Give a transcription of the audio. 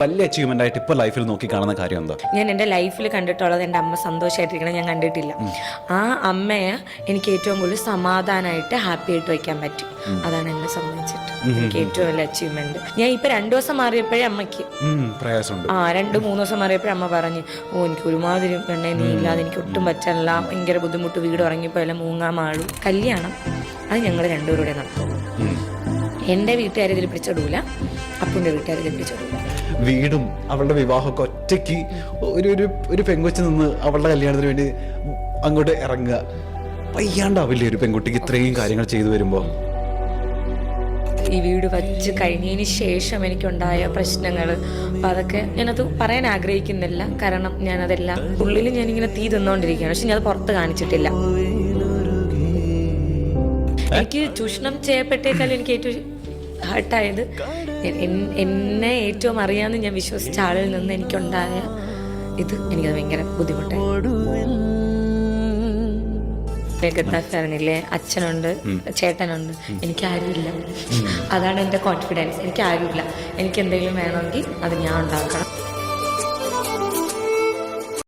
വലിയ അച്ചീവ്മെന്റ് ആയിട്ട് ഇപ്പോൾ ലൈഫിൽ നോക്കി കാണുന്ന കാര്യം എന്താ? ഞാൻ എൻ്റെ ലൈഫിൽ കണ്ടിട്ടുള്ളത് എൻ്റെ അമ്മ സന്തോഷമായിട്ടിരിക്കണം ഞാൻ കണ്ടിട്ടില്ല. ആ അമ്മയെ എനിക്ക് ഏറ്റവും കൂടുതൽ സമാധാനമായിട്ട് ഹാപ്പി ആയിട്ട് വയ്ക്കാൻ പറ്റും. അതാണ് എന്നെ സംബന്ധിച്ചിട്ട് എനിക്ക് ഏറ്റവും വലിയ അച്ചീവ്മെന്റ്. ഞാൻ ഇപ്പൊ 2 ദിവസം മാറിയപ്പോഴേ അമ്മയ്ക്ക് പ്രയാസമുണ്ട്. 2-3 ദിവസം മാറിയപ്പോഴേ അമ്മ പറഞ്ഞു, എനിക്ക് ഒരുമാതിരി പെണ്ണെ നീ ഇല്ലാതെ എനിക്ക് ഒട്ടും പറ്റാനില്ല, ഭയങ്കര ബുദ്ധിമുട്ട്, വീട് ഉറങ്ങിപ്പോയല്ല മൂങ്ങാമാളും. കല്യാണം അത് ഞങ്ങൾ രണ്ടുപേരുടെ നടത്തുള്ളൂ. എൻ്റെ വീട്ടുകാരെ ഇതിൽ പിടിച്ചിടൂല, അപ്പുൻ്റെ വീട്ടുകാരെ ഇതിൽ പിടിച്ചിടൂല. വീടും അവളുടെ വിവാഹമൊക്കെ ഒറ്റയ്ക്ക് ഒരു പെങ്കൊച്ച് നിന്ന് അവളുടെ കല്യാണത്തിന് വേണ്ടി അങ്ങോട്ട് ഇറങ്ങുക വയ്യാണ്ടാവില്ലേ ഒരു പെൺകുട്ടിക്ക് ഇത്രയും കാര്യങ്ങൾ ചെയ്തു വരുമ്പോൾ? ഈ വീട് വച്ച് കഴിഞ്ഞതിന് ശേഷം എനിക്കുണ്ടായ പ്രശ്നങ്ങൾ, അപ്പം അതൊക്കെ ഞാനത് പറയാൻ ആഗ്രഹിക്കുന്നില്ല. കാരണം ഞാനതെല്ലാം ഉള്ളിൽ ഞാനിങ്ങനെ തീ തിന്നുകൊണ്ടിരിക്കുകയാണ്. പക്ഷെ ഞാനത് പുറത്ത് കാണിച്ചിട്ടില്ല. എനിക്ക് ചൂഷണം ചെയ്യപ്പെട്ടേക്കാളും എനിക്ക് ഏറ്റവും ഹേർട്ടായത് എന്നെ ഏറ്റവും അറിയാമെന്ന് ഞാൻ വിശ്വസിച്ച ആളിൽ നിന്ന് എനിക്കുണ്ടായ ഇത് എനിക്കത് ഭയങ്കര ബുദ്ധിമുട്ടായി. ഗദ്ദാഫിലെ അച്ഛനുണ്ട്, ചേട്ടനുണ്ട്, എനിക്ക് ആരുമില്ല. അതാണ് എൻ്റെ കോൺഫിഡൻസ്. എനിക്ക് ആരുമില്ല. എനിക്ക് എന്തെങ്കിലും വേണമെങ്കിൽ അത് ഞാൻ ഉണ്ടാക്കണം.